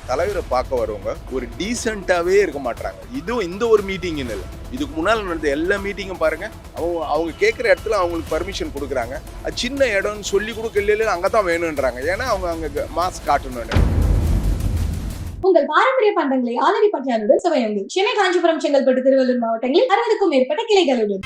தலைவரை பார்க்க வரவங்க ஒரு டீசெண்டாவே இருக்க மாட்டாங்க. இதுவும் இந்த ஒரு மீட்டிங் இல்லை, இதுக்கு முன்னால் நடந்த எல்லா மீட்டிங்கும் பாருங்க, அவங்க கேட்குற இடத்துல அவங்களுக்கு பர்மிஷன் கொடுக்குறாங்க. அது சின்ன இடம்னு சொல்லி கொடுக்கல, அங்கே தான் வேணுன்றாங்க. ஏன்னா அவங்க அங்கே மாஸ்க் காட்டணும். உங்கள் பாரம்பரிய பண்டங்களை ஆலடி பட்டியாலுடன் சுவையுங்கள். சென்னை, காஞ்சிபுரம், செங்கல்பட்டு, திருவள்ளூர் மாவட்டங்களில் 60க்கும் மேற்பட்ட கிளைகளுடன்.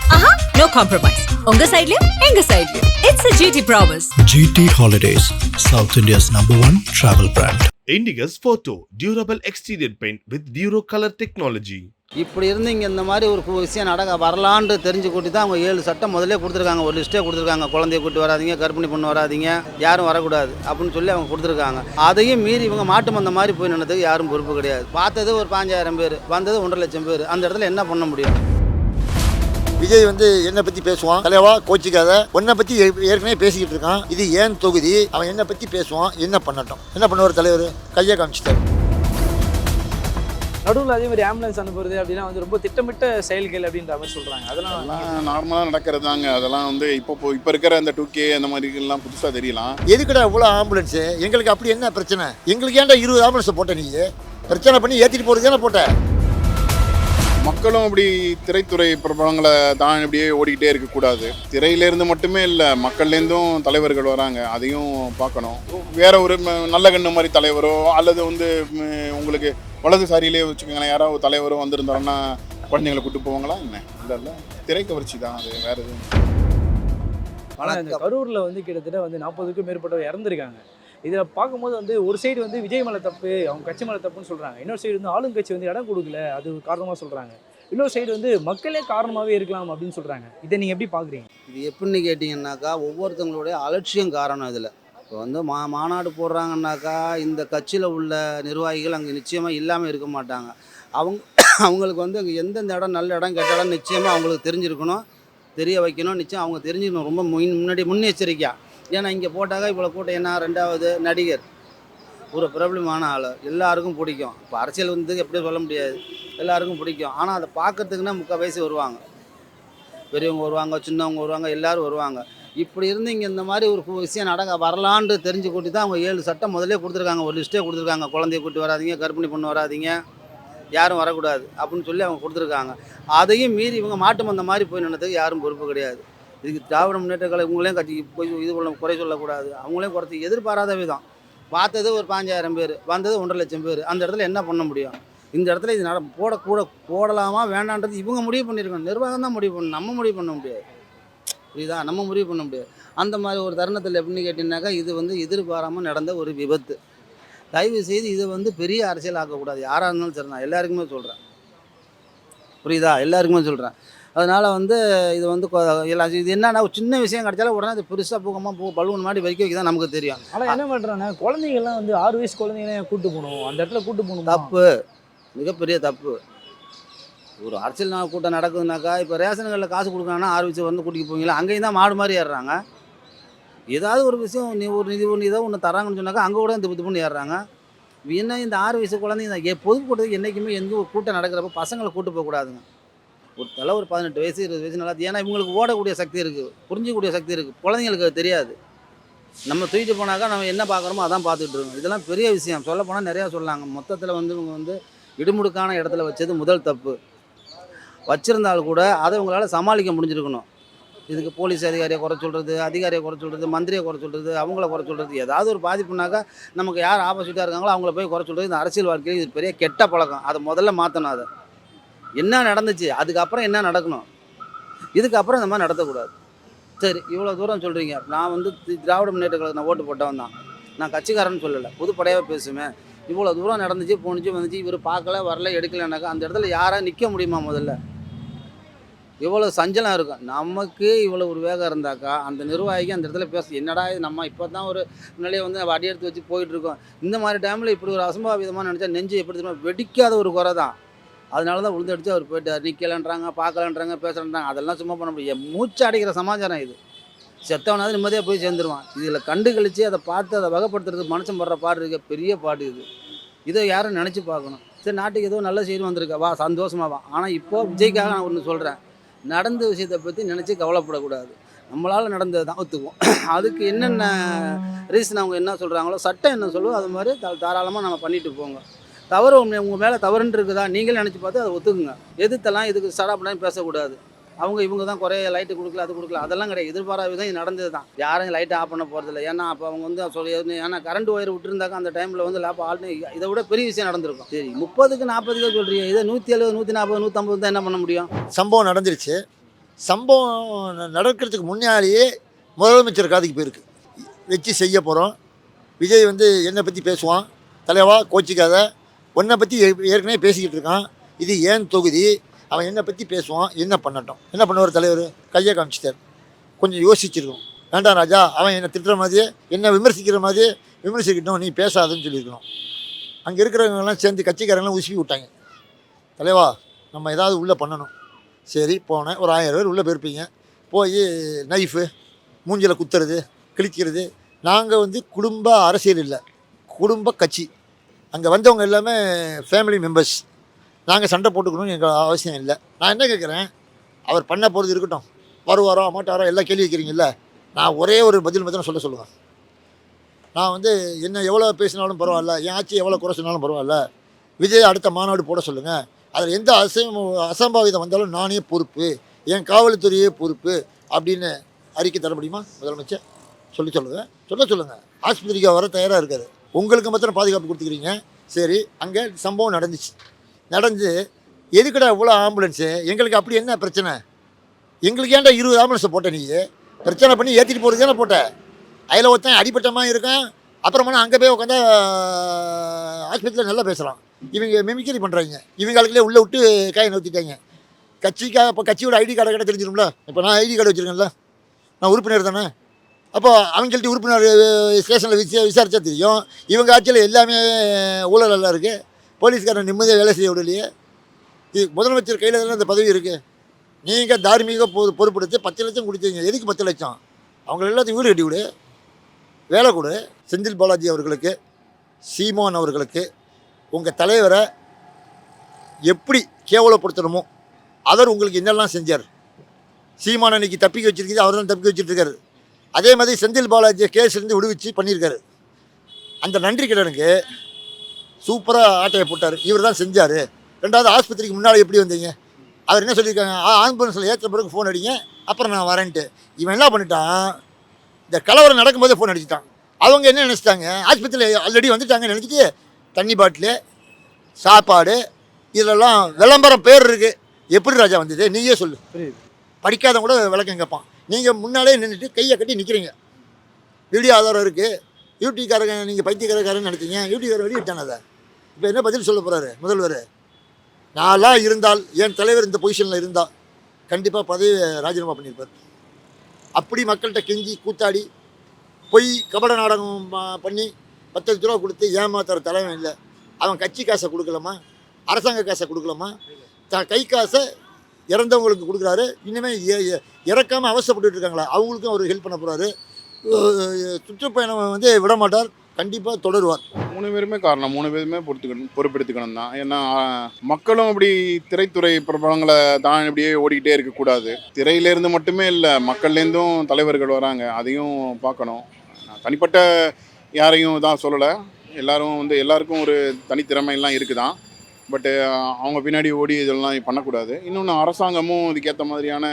No compromise. உங்க சைடுலயும் எங்க சைடுலயும். It's a GT promise. GT Holidays, South India's #1 travel brand. Indigo's Photo Durable Exterior Paint with Duro Color Technology. இப்படி இருந்து இங்கே இந்த மாதிரி ஒரு விஷயம் நடக்க வரலான்னு தெரிஞ்சு கூட்டி தான் அவங்க 7 சட்டம் முதல்ல கொடுத்துருக்காங்க. ஒரு லிஸ்ட்டே கொடுத்துருக்காங்க. குழந்தைய கூட்டி வராதிங்க, கர்ப்பிணி பொண்ணு வராதிங்க, யாரும் வரக்கூடாது அப்படின்னு சொல்லி அவங்க கொடுத்துருக்காங்க. அதையும் மீறி இவங்க மாட்டு மந்த மாதிரி போய் நின்னதுக்கு யாரும் பொறுப்பு கிடையாது. பார்த்தது ஒரு 5000 பேர், வந்தது 1.5 லட்சம் பேர். அந்த இடத்துல என்ன பண்ண முடியும்? விஜய் என்னை பற்றி பேசுவான், தலைவா கோச்சிக்காத, உன்னை பற்றி ஏற்கனவே பேசிக்கிட்டு இருக்கான், இது ஏன் தொகுதி, அவன் என்னை பற்றி பேசுவான், என்ன பண்ணட்டும். என்ன பண்ணுவார் தலைவர்? கையை காமிச்சிட்டார். நடுவில் அதே மாதிரி ஆம்புலன்ஸ் அனுப்புறது அப்படின்னா ரொம்ப திட்டமிட்ட செயல்கள் அப்படின்ற மாதிரி சொல்கிறாங்க. அதெல்லாம் நார்மலாக நடக்கிறது தாங்க. அதெல்லாம் இப்போ இருக்கிற அந்த 2K அந்த மாதிரிலாம் புதுசாக தெரியலாம். எதுக்குடா இவ்வளோ ஆம்புலன்ஸு? எங்களுக்கு அப்படி என்ன பிரச்சனை? எங்களுக்கு ஏன்டா 20 ஆம்புலன்ஸை போட்ட? நீ பிரச்சனை பண்ணி ஏற்றிட்டு போகிறது தானே போட்ட. மக்களும் அப்படி திரைத்துறை பிரபலங்களை தான் இப்படியே ஓடிக்கிட்டே இருக்கக்கூடாது. திரையிலேருந்து மட்டுமே இல்லை, மக்கள்லேருந்தும் தலைவர்கள் வராங்க, அதையும் பார்க்கணும். வேற ஒரு நல்ல கண்ணு மாதிரி தலைவரோ அல்லது உங்களுக்கு வலதுசாரியிலே வச்சுக்கோங்களேன், யாராவது தலைவரோ வந்திருந்தாருன்னா குழந்தைங்களை கூட்டு போவாங்களா என்ன? இல்லை, திரை கவர்ச்சி தான் அது, வேற எதுவும். ஆனால் இந்த கரூரில் கிட்டத்தட்ட 40க்கும் மேற்பட்டவர் இறந்துருக்காங்க. இதில் பார்க்கும்போது ஒரு சைடு விஜய் மேலே தப்பு, அவங்க கட்சி மேலே தப்புன்னு சொல்கிறாங்க. இன்னொரு சைடு ஆளுங்கட்சி இடம் கொடுக்கல, அது காரணமாக சொல்கிறாங்க. இன்னொரு சைடு மக்களே காரணமாகவே இருக்கலாம் அப்படின்னு சொல்கிறாங்க. இதை நீங்கள் எப்படி பார்க்குறீங்க? இது எப்படின்னு கேட்டிங்கன்னாக்கா, ஒவ்வொருத்தவங்களுடைய அலட்சியம் காரணம் இதில். இப்போ மாநாடு போடுறாங்கன்னாக்கா, இந்த கட்சியில் உள்ள நிர்வாகிகள் அங்கே நிச்சயமாக இல்லாமல் இருக்க மாட்டாங்க. அவங்களுக்கு அங்கே எந்தெந்த இடம் நல்ல இடம் கெட்ட இடம் நிச்சயமாக அவங்களுக்கு தெரிஞ்சிருக்கணும், தெரிய வைக்கணும். நிச்சயம் அவங்க தெரிஞ்சுக்கணும், ரொம்ப முன்னாடி முன்னெச்சரிக்கையாக. ஏன்னா இங்கே போட்டாக்கா இவ்வளோ கூட்டம் என்ன? 2வது நடிகர், ஒரு பிரபலமான ஆள், எல்லாருக்கும் பிடிக்கும். இப்போ அரசியல் எப்படி சொல்ல முடியாது, எல்லாருக்கும் பிடிக்கும். ஆனால் அதை பார்க்கறதுக்குன்னா 3/4 வயசு வருவாங்க, பெரியவங்க வருவாங்க, சின்னவங்க வருவாங்க, எல்லோரும் வருவாங்க. இப்படி இருந்து இங்கே இந்த மாதிரி ஒரு விஷயம் நடக்க வரலான்னு தெரிஞ்சு கூட்டி தான் அவங்க 7 சட்டம் முதல்ல கொடுத்துருக்காங்க. ஒரு லிஸ்ட்டே கொடுத்துருக்காங்க. குழந்தைய கூட்டி வராதிங்க, கர்ப்பிணி பொண்ணு வராதிங்க, யாரும் வரக்கூடாது அப்படின்னு சொல்லி அவங்க கொடுத்துருக்காங்க. அதையும் மீறி இவங்க மாட்டு மந்த மாதிரி போய் நின்னதுக்கு யாரும் பொறுப்பு கிடையாது. இதுக்கு திராவிட முன்னேற்ற கழகம் இவங்களையும் கட்சிக்கு போய் இது குறை சொல்லக்கூடாது. அவங்களையும் குறைச்சி எதிர்பாராத விதம். பார்த்தது ஒரு 5000 பேர், வந்தது 1.5 லட்சம் பேர். அந்த இடத்துல என்ன பண்ண முடியும்? இந்த இடத்துல இது போடலாமா வேண்டான்றது இவங்க முடிவு பண்ணியிருக்கணும். நிர்வாகம் தான் முடிவு பண்ணணும், நம்ம முடிவு பண்ண முடியாது. புரியுதா? நம்ம முடிவு பண்ண முடியாது. அந்த மாதிரி ஒரு தருணத்தில் எப்படின்னு கேட்டிங்கனாக்கா, இது எதிர்பாராமல் நடந்த ஒரு விபத்து. தயவு செய்து இதை பெரிய அரசியல் ஆக்கக்கூடாது. யாராக இருந்தாலும் சரி, நான் எல்லாருக்குமே சொல்கிறேன். புரியுதா? எல்லாருக்குமே சொல்கிறேன். அதனால் இது எல்லாம் இது என்னன்னா, ஒரு சின்ன விஷயம் கிடைச்சாலும் உடனே அது பெருசாக பூக்கமாக பலூன் மாதிரி வரைக்கும் வைக்க தான் நமக்கு தெரியும். ஆனால் என்ன பண்ணுறாங்க, குழந்தைங்கள்லாம் 6 வயசு குழந்தைங்களாம் கூட்டு போகணும், அந்த இடத்துல கூட்டு போகணும். தப்பு, மிகப்பெரிய தப்பு. ஒரு அரசியல் கூட்டம் நடக்குதுனாக்கா, இப்போ ரேஷன் கார்டில் காசு கொடுக்குறாங்கன்னா 6 வயசு கூட்டிகிட்டு போவீங்களா? அங்கேயும் தான் மாடு மாதிரி ஏறுறாங்க. ஏதாவது ஒரு விஷயம் ஏதோ ஒன்று தராங்கன்னு சொன்னாக்கா அங்கே கூட இந்த பண்ணி ஏறுறாங்க. என்ன இந்த 6 வயசு குழந்தைங்க பொதுக்கூட்டத்துக்கு என்றைக்குமே எந்த ஒரு கூட்டம் நடக்கிறப்ப பசங்களை கூட்டு போகக்கூடாதுங்க. ஒரு 18 வயசு 20 வயசு நல்லா. ஏன்னா இவங்களுக்கு ஓடக்கூடிய சக்தி இருக்குது, புரிஞ்சக்கூடிய சக்தி இருக்குது. குழந்தைங்களுக்கு அது தெரியாது. நம்ம தூக்கிட்டு போனாக்கா நம்ம என்ன பார்க்குறோமோ அதான் பார்த்துட்டு இருக்கோம். இதெல்லாம் பெரிய விஷயம். சொல்ல போனால் நிறையா சொல்லாங்க. மொத்தத்தில் இவங்க இடுமுடுக்கான இடத்துல வச்சது முதல் தப்பு. வச்சுருந்தாலும் கூட அதை உங்களால் சமாளிக்க முடிஞ்சிருக்கணும். இதுக்கு போலீஸ் அதிகாரியை குறை சொல்கிறது, அதிகாரியை குறை சொல்கிறது, மந்திரியை குறை சொல்கிறது, அவங்கள குறை சொல்கிறது, ஏதாவது ஒரு பாதிப்புனாக்கா நமக்கு யார் ஆப்போசிட்டாக இருக்காங்களோ அவங்கள போய் குறை சொல்கிறது இந்த அரசியல் வாழ்க்கையில் இது பெரிய கெட்ட பழக்கம். அதை முதல்ல மாற்றணும். அதை என்ன நடந்துச்சு, அதுக்கப்புறம் என்ன நடக்கணும், இதுக்கப்புறம் இந்த மாதிரி நடத்தக்கூடாது. சரி, இவ்வளோ தூரம் சொல்கிறீங்க. நான் திராவிட முன்னேற்ற கழகத்தில் நான் ஓட்டு போட்டவன் தான், நான் கட்சிக்காரன்னு சொல்லலை, பொதுப்படையாக பேசுவேன். இவ்வளோ தூரம் நடந்துச்சு, போணுச்சு, வந்துச்சு, இவர் பார்க்கல வரல எடுக்கலைனாக்கா அந்த இடத்துல யாராக நிற்க முடியுமா? முதல்ல இவ்வளோ சஞ்சலம் இருக்கும். நமக்கு இவ்வளோ ஒரு வேகம் இருந்தாக்கா அந்த நிர்வாகிக்கு அந்த இடத்துல என்னடா இது, நம்ம இப்போ தான் ஒரு முன்னாடியே அடி எடுத்து வச்சு போயிட்டுருக்கோம். இந்த மாதிரி டைமில் இப்படி ஒரு அசம்பாவிதமாக நினச்சா நெஞ்சு எப்படி தெரியுமா வெடிக்காத ஒரு குறை தான். அதனால தான் உளுந்தடிச்சு அவர் போயிட்டார். நிற்கலன்றாங்க, பார்க்கலன்றாங்க, பேசுகிறேன்றாங்க. அதெல்லாம் சும்மா பண்ண முடியாது. மூச்சு அடிக்கிற சமாச்சாரம் இது. செத்தவனாவது நிம்மதியாக போய் சேர்ந்துருவான். இதில் கண்டு கழித்து அதை பார்த்து அதை வகைப்படுத்துறதுக்கு மனுஷன் படுற பாடு இருக்க பெரிய பாடு இது. இதை யாரும் நினச்சி பார்க்கணும். சரி, நாட்டுக்கு ஏதோ நல்ல செய்தி வந்திருக்கா, வா சந்தோஷமாக வா. ஆனால் இப்போது விஜய்க்காக நான் ஒன்று சொல்கிறேன், நடந்த விஷயத்தை பற்றி நினச்சி கவலைப்படக்கூடாது. நம்மளால் நடந்தது தான் ஒத்துக்குவோம். அதுக்கு என்னென்ன ரீசன் அவங்க என்ன சொல்கிறாங்களோ, சட்டம் என்ன சொல்லுவோ அது மாதிரி தாராளமாக நம்ம பண்ணிட்டு போங்க. தவறு உங்கள் மேலே தவறுன்னு இருக்குதா நீங்களே நினச்சி பார்த்து அதை ஒத்துக்குங்க. எதிர்த்தெல்லாம் இதுக்கு சடாப்படான்னு பேசக்கூடாது. இவங்க தான் குறைய லைட்டு கொடுக்கல, அது கொடுக்கல, அதெல்லாம் கிடையாது. எதிர்பாராத விதம் இது நடந்தது தான். யாரும் லைட்டை ஆஃப் பண்ண போகிறதில்ல. ஏன்னா அப்போ அவங்க வந்து சொல்லி, ஏன்னா கரண்ட் ஒயர் விட்டுருந்தாக்க அந்த டைமில் வந்து லேப் ஆல்னு இதை விட பெரிய விஷயம் நடந்திருக்கும். சரி 30க்கு 40க்கு சொல்கிறீங்க, இதை 170 140 150 தான் என்ன பண்ண முடியும்? சம்பவம் நடந்துருச்சு. சம்பவம் நடக்கிறதுக்கு முன்னாலேயே முதலமைச்சர் காதுக்கு போயிருக்கு. வச்சு செய்ய போகிறோம். விஜய் வந்து என்னை பற்றி பேசுவான், தலைவா கோச்சிக்காத, உன்னை பற்றி ஏற்கனவே பேசிக்கிட்டு இருக்கான், இது ஏன் தொகுதி, அவன் என்னை பற்றி பேசுவான், என்ன பண்ணட்டும். என்ன பண்ணுவார் தலைவர்? கையை காமிச்சிட்டார். கொஞ்சம் யோசிச்சிருக்கணும். வேண்டாம் ராஜா, அவன் என்னை திட்டுற மாதிரியே என்னை விமர்சிக்கிற மாதிரியே விமர்சிக்கட்டும், நீ பேசாதுன்னு சொல்லியிருக்கணும். அங்கே இருக்கிறவங்கெல்லாம் சேர்ந்து கட்சிக்காரங்களாம் உசுப்பி விட்டாங்க. தலைவா நம்ம ஏதாவது உள்ளே பண்ணணும். சரி போனேன். ஒரு 1000 பேர் உள்ளே போயிருப்பீங்க. போய் நைஃபு மூஞ்சில் குத்துறது, கிழிக்கிறது. நாங்கள் வந்து குடும்ப அரசியல் இல்லை, குடும்ப கட்சி. அங்கே வந்தவங்க எல்லாமே ஃபேமிலி மெம்பர்ஸ். நாங்கள் சண்டை போட்டுக்கணும்னு எங்கள் அவசியம் இல்லை. நான் என்ன கேட்குறேன், அவர் பண்ண போகிறது இருக்கட்டும், வருவாரோ மாட்டாரோ எல்லாம் கேள்வி வைக்கிறீங்கல்ல. நான் ஒரே ஒரு பதில் மட்டும் சொல்ல சொல்லுங்கள். நான் வந்து என்ன எவ்வளோ பேசினாலும் பரவாயில்ல, என் ஆட்சி எவ்வளோ குறை சொன்னாலும் பரவாயில்ல, விஜய் அடுத்த மாநாடு போட சொல்லுங்கள். அதில் எந்த அசம்பாவிதம் வந்தாலும் நானே பொறுப்பு, என் காவல்துறையே பொறுப்பு அப்படின்னு அறிக்கை தர முடியுமா முதலமைச்சர்? சொல்லுங்கள். ஆஸ்பத்திரிக்கு வர தயாராக இருக்காரு. உங்களுக்கு மாத்திரம் பாதுகாப்பு கொடுத்துக்கிறீங்க. சரி, அங்கே சம்பவம் நடந்து எதுக்கடா இவ்வளோ ஆம்புலன்ஸு? எங்களுக்கு அப்படி என்ன பிரச்சனை? எங்களுக்கு ஏன்டா 20 ஆம்புலன்ஸை போட்ட? நீ பிரச்சனை பண்ணி ஏற்றிட்டு போகிறது தானே போட்ட. அதில் ஒருத்தன் அடிப்பட்டமாக இருக்கான். அப்புறமா அங்கே போய் உட்காந்தா ஆஸ்பத்திரியில் நல்லா பேசுகிறான். இவங்க மிமிக்கரி பண்ணுறாங்க. இவங்களுக்குள்ளே உள்ளே விட்டு காயை நோத்திட்டாங்க. கட்சிக்காக இப்போ கட்சியோட ஐடி கார்டை கிட்ட தெரிஞ்சிடும்ல. இப்போ நான் ஐடி கார்டு வச்சுருக்கேன்ல, நான் உறுப்பினர் தானே. அப்போ அவங்கள்ட்ட உறுப்பினர் ஸ்டேஷனில் விசாரித்தா தெரியும். இவங்க ஆட்சியில் எல்லாமே ஊழல் எல்லாம் இருக்குது. போலீஸ்காரன் நிம்மதியாக வேலை செய்ய விடலையே. இது முதலமைச்சர் கையில் தானே அந்த பதவி இருக்குது. நீங்கள் தார்மீக பொறுப்படுத்தி 10 லட்சம் கொடுத்தீங்க. எதுக்கு 10 லட்சம்? அவங்க எல்லாத்தையும் வீடு கட்டி விடு, வேலை கொடு. செந்தில் பாலாஜி அவர்களுக்கு, சீமான் அவர்களுக்கு, உங்கள் தலைவரை எப்படி கேவலப்படுத்தணுமோ அவர் உங்களுக்கு என்னெல்லாம் செஞ்சார். சீமான் அன்னைக்கு தப்பிக்க வச்சுருக்குது, அவர் தான் தப்பிக்க வச்சுட்ருக்காரு. அதே மாதிரி செந்தில் பாலாஜியை கேஸ்லேருந்து விடுவிச்சு பண்ணியிருக்காரு. அந்த நன்றி கடனுக்கு சூப்பராக ஆட்டையை போட்டார். இவர் தான் செஞ்சார். 2வது ஆஸ்பத்திரிக்கு முன்னால் எப்படி வந்தீங்க? அவர் என்ன சொல்லியிருக்காங்க, ஆம்புலன்ஸில் ஏற்ற பிறகு ஃபோன் அடிங்க, அப்புறம் நான் வரேன்ட்டு. இவன் என்ன பண்ணிட்டான், இந்த கலவரம் நடக்கும்போதே ஃபோன் அடிச்சுட்டான். அவங்க என்ன நினச்சிட்டாங்க, ஆஸ்பத்திரியில் ஆல்ரெடி வந்துட்டாங்கன்னு நினச்சிட்டு தண்ணி பாட்டிலு, சாப்பாடு, இதிலெல்லாம் விளம்பரம் பேர் இருக்குது. எப்படி ராஜா வந்தது நீயே சொல்லு. படிக்காதவங்க கூட விளக்கம் கேட்பான். நீங்கள் முன்னாலே நின்றுட்டு கையை கட்டி நிற்கிறீங்க. வீடியோ ஆதாரம் இருக்குது. யூடிக்காரங்க நீங்கள் பைத்தியக்காரன்னு நினைச்சீங்க. யூடிக்காரர் வெளியிட்டான அதை. இப்போ என்ன பதில் சொல்ல போகிறாரு முதல்வர்? நான்லாம் இருந்தால், என் தலைவர் இந்த பொசிஷனில் இருந்தால் கண்டிப்பாக பதவி ராஜினாமா பண்ணியிருப்பார். அப்படி மக்கள்கிட்ட கெஞ்சி கூத்தாடி பொய் கபட நாடகம் பண்ணி 10 லட்ச ரூபா கொடுத்து ஏமாத்துற தலைவன் இல்லை. அவன் கட்சி காசை கொடுக்கலாமா, அரசாங்க காசை கொடுக்கலாமா? கை காசை இறந்தவங்களுக்கு கொடுக்குறாரு. இனிமேல் இறக்காமல் அவசரப்பட்டு இருக்காங்களா, அவங்களுக்கும் அவர் ஹெல்ப் பண்ண போகிறாரு. சுற்றுப்பயணம் வந்து விட மாட்டார், கண்டிப்பாக தொடருவார். 3 பேருமே காரணம். 3 பேருமே பொறுப்பெடுத்துக்கணும் தான். ஏன்னா மக்களும் அப்படி திரைத்துறை பிரபலங்களை தான் இப்படியே ஓடிக்கிட்டே இருக்கக்கூடாது. திரையிலேருந்து மட்டுமே இல்லை, மக்கள்லேருந்தும் தலைவர்கள் வராங்க, அதையும் பார்க்கணும். நான் தனிப்பட்ட யாரையும் தான் சொல்லலை. எல்லாருக்கும் ஒரு தனித்திறமையெல்லாம் இருக்குதான். பட்டு அவங்க பின்னாடி ஓடி இதெல்லாம் பண்ணக்கூடாது. இன்னொன்று, அரசாங்கமும் இதுக்கேற்ற மாதிரியான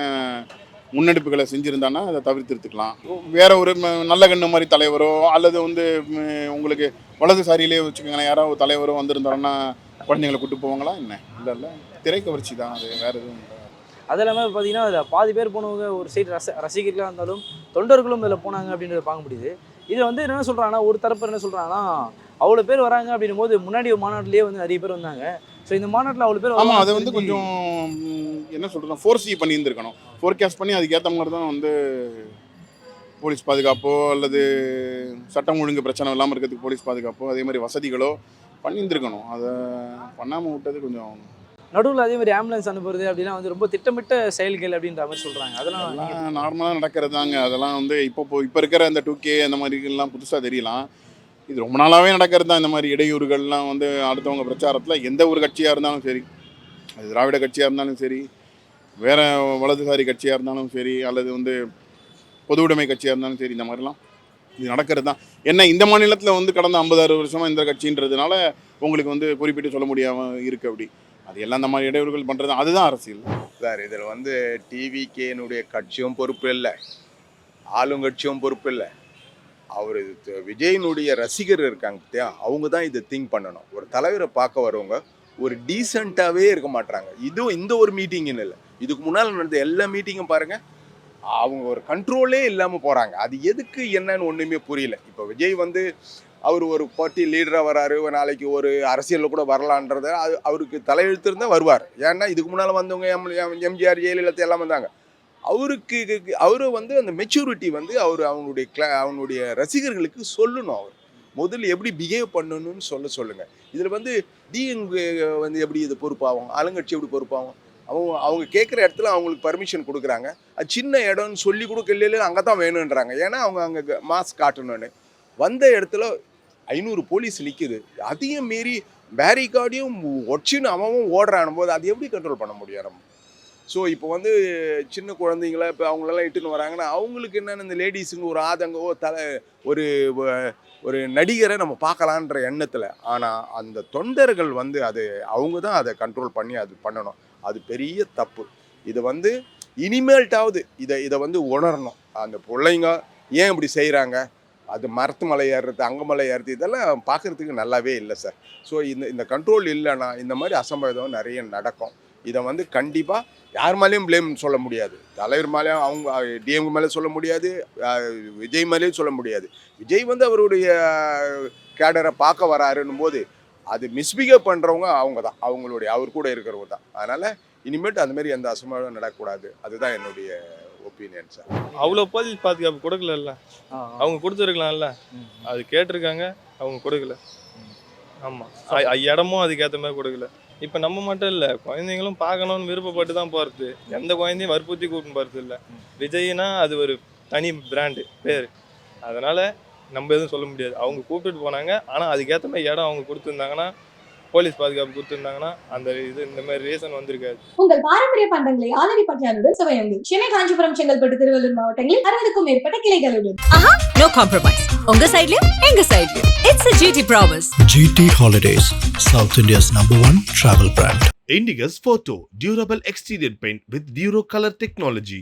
முன்னெடுப்புகளை செஞ்சுருந்தாங்கன்னா அதை தவிர்த்துக்கலாம். வேற ஒரு நல்ல கண்ணு மாதிரி தலைவரோ அல்லது உங்களுக்கு வலதுசாரியிலே வச்சுக்கோங்களேன், யாரோ ஒரு தலைவரோ வந்திருந்தாருன்னா குழந்தைங்களை கூட்டு போவாங்களா என்ன? இல்லை, திரை கவர்ச்சி தான் அது, வேறு எதுவும் இல்லை. அது இல்லாமல் பார்த்தீங்கன்னா அதில் பாதி பேர் போனவங்க ஒரு சைடு ரசிகர்களாக இருந்தாலும் தொண்டர்களும் இதில் போனாங்க அப்படின்றத பார்க்க முடியுது. இதில் என்ன சொல்கிறாங்கன்னா, ஒரு தரப்பு என்ன சொல்கிறாங்கன்னா, அவ்வளோ பேர் வராங்க அப்படின்னும் போது முன்னாடி மாநாட்டிலேயே நிறைய பேர் வந்தாங்க. ஸோ இந்த மாநாட்டில் அவ்வளோ பேர் ஆமாம், அதை கொஞ்சம் என்ன சொல்கிறோம், ஃபோர்ஸி பண்ணியிருந்துருக்கணும். ஃபோர்காஸ்ட் பண்ணி அதுக்கேற்ற மாதிரி தான் போலீஸ் பாதுகாப்போ அல்லது சட்டம் ஒழுங்கு பிரச்சனை இல்லாமல் இருக்கிறதுக்கு போலீஸ் பாதுகாப்போ அதே மாதிரி வசதிகளோ பண்ணியிருந்துருக்கணும். அதை பண்ணாமல் விட்டது கொஞ்சம். நடுவில் அதே மாதிரி ஆம்புலன்ஸ் அனுப்புறது அப்படின்னா ரொம்ப திட்டமிட்ட செயல்கள் அப்படின்ற மாதிரி சொல்கிறாங்க. அதெல்லாம் நார்மலாக நடக்கிறது தாங்க. அதெல்லாம் இப்போ இருக்கிற அந்த 2K அந்த மாதிரிலாம் புதுசாக தெரியலாம். இது ரொம்ப நாளாகவே நடக்கிறது தான். இந்த மாதிரி இடையூறுகள்லாம் அடுத்தவங்க பிரச்சாரத்தில் எந்த ஒரு கட்சியாக இருந்தாலும் சரி, அது திராவிட கட்சியாக இருந்தாலும் சரி, வேறு வலதுசாரி கட்சியாக இருந்தாலும் சரி, அல்லது பொது உடைமை கட்சியாக இருந்தாலும் சரி, இந்த மாதிரிலாம் இது நடக்கிறது தான். என்ன இந்த மாநிலத்தில் வந்து கடந்த 50-60 வருஷமாக இந்த கட்சின்றதுனால உங்களுக்கு வந்து குறிப்பிட்டு சொல்ல முடியாமல் இருக்குது. அப்படி அது எல்லாம் இந்த மாதிரி இடையூறுகள் பண்ணுறது அதுதான் அரசியல் சார். இதில் வந்து டிவிகேனுடைய கட்சியும் பொறுப்பு இல்லை, ஆளுங்கட்சியும் பொறுப்பு இல்லை. அவர் விஜயினுடைய ரசிகர் இருக்காங்க பார்த்தியா, அவங்க தான் இதை திங்க் பண்ணணும். ஒரு தலைவரை பார்க்க வரவங்க ஒரு டீசெண்டாகவே இருக்க மாட்டாங்க. இதுவும் இந்த ஒரு மீட்டிங்னு இல்லை, இதுக்கு முன்னால் நடந்த எல்லா மீட்டிங்கும் பாருங்கள், அவங்க ஒரு கண்ட்ரோலே இல்லாமல் போகிறாங்க. அது எதுக்கு என்னன்னு ஒன்றுமே புரியல. இப்போ விஜய் வந்து அவர் ஒரு பார்ட்டி லீடராக வராரு, நாளைக்கு ஒரு அரசியலில் கூட வரலான்றத அவருக்கு தலையெழுத்து இருந்தால் வருவார். ஏன்னா இதுக்கு முன்னால் வந்தவங்க எம்ஜிஆர், ஜெயலலிதா எல்லாம் வந்தாங்க. அவரு வந்து அந்த மெச்சூரிட்டி வந்து அவனுடைய ரசிகர்களுக்கு சொல்லணும். அவர் முதல்ல எப்படி பிஹேவ் பண்ணணும்னு சொல்லுங்கள். இதில் வந்து டிஎம்கே வந்து எப்படி இது பொறுப்பாகும், ஆளுங்கட்சி எப்படி பொறுப்பாகும்? அவங்க கேட்குற இடத்துல அவங்களுக்கு பர்மிஷன் கொடுக்குறாங்க. அது சின்ன இடம்னு சொல்லி கொடுக்கல, அங்கே தான் வேணுன்றாங்க. ஏன்னா அவங்க அங்கே மாஸ்க் காட்டணும்னு வந்த இடத்துல 500 போலீஸ் நிற்குது. அதையும் மீறி பேரிகார்டையும் ஒச்சின்னு அவன் ஓடுறான் போது அது எப்படி கண்ட்ரோல் பண்ண முடியும் நம்ம? ஸோ இப்போ வந்து சின்ன குழந்தைங்கள இப்போ அவங்களெல்லாம் இட்டுன்னு வராங்கன்னா அவங்களுக்கு என்னென்ன இந்த லேடிஸுங்க ஒரு ஆதங்கோ ஒரு நடிகரை நம்ம பார்க்கலான்ற எண்ணத்தில். ஆனால் அந்த தொண்டர்கள் வந்து அவங்க தான் அதை கண்ட்ரோல் பண்ணி அது பண்ணணும். அது பெரிய தப்பு. இதை வந்து இனிமேல்ட்டாவது இதை வந்து உணரணும். அந்த பிள்ளைங்க ஏன் இப்படி செய்கிறாங்க, அது மரத்து மலை ஏறுறது, அங்கமலை ஏறுறது, இதெல்லாம் பார்க்குறதுக்கு நல்லாவே இல்லை சார். ஸோ இந்த கண்ட்ரோல் இல்லைன்னா இந்த மாதிரி அசம்பாவிதம் நிறைய நடக்கும். இதை வந்து கண்டிப்பாக யார் மேலேயும் ப்ளேம் சொல்ல முடியாது. தலைவர் மேலேயும் அவங்க டிஎம்கே மேலே சொல்ல முடியாது, விஜய் மேலேயும் சொல்ல முடியாது. விஜய் வந்து அவருடைய கேடரை பார்க்க வராருன்னும் போது அது மிஸ்பிஹேவ் பண்ணுறவங்க அவங்க தான், அவர் கூட இருக்கிறவங்க தான். அதனால் இனிமேட்டு அந்தமாரி எந்த அசம்பாவிதம் நடக்கக்கூடாது. அதுதான் என்னுடைய ஒப்பீனியன் சார். அவ்வளோ போலீஸ் பாதுகாப்பு கொடுக்கல, அவங்க கொடுத்துருக்கலாம்ல. அது கேட்டிருக்காங்க, அவங்க கொடுக்கல. ஆமாம், இடமும் அதுக்கேற்ற மாதிரி கொடுக்கல. இப்போ நம்ம மட்டும் இல்லை, குழந்தைங்களும் பார்க்கணுன்னு விருப்பப்பட்டு தான் போகிறது. எந்த குழந்தையும் வற்புறுத்தி கூட்டின்னு போகிறது இல்லை. விஜய்னா அது ஒரு தனி பிராண்டு பேர், அதனால் நம்ம எதுவும் சொல்ல முடியாது. அவங்க கூப்பிட்டுட்டு போனாங்க, ஆனால் அதுக்கேற்ற மாதிரி இடம் அவங்க கொடுத்துருந்தாங்கன்னா, போலீஸ் பாதுகாப்பு கொடுத்துருந்தாங்கன்னா அந்த இந்த மாதிரி ரீசன் வந்திருக்காது. உங்கள் பாரம்பரிய பண்டங்களை ஆலடி பட்டியாளுடன் சுவையுங்கள். சென்னை, காஞ்சிபுரம், செங்கல்பட்டு, திருவள்ளூர் மாவட்டங்களில் 60க்கும் மேற்பட்ட கிளைகளுடன். No compromise. உங்க சைடுலயும் எங்க சைடுலயும். It's a GT promise. GT Holidays, South India's #1 travel brand. Indigus Photo Durable Exterior Paint with Duro Color Technology.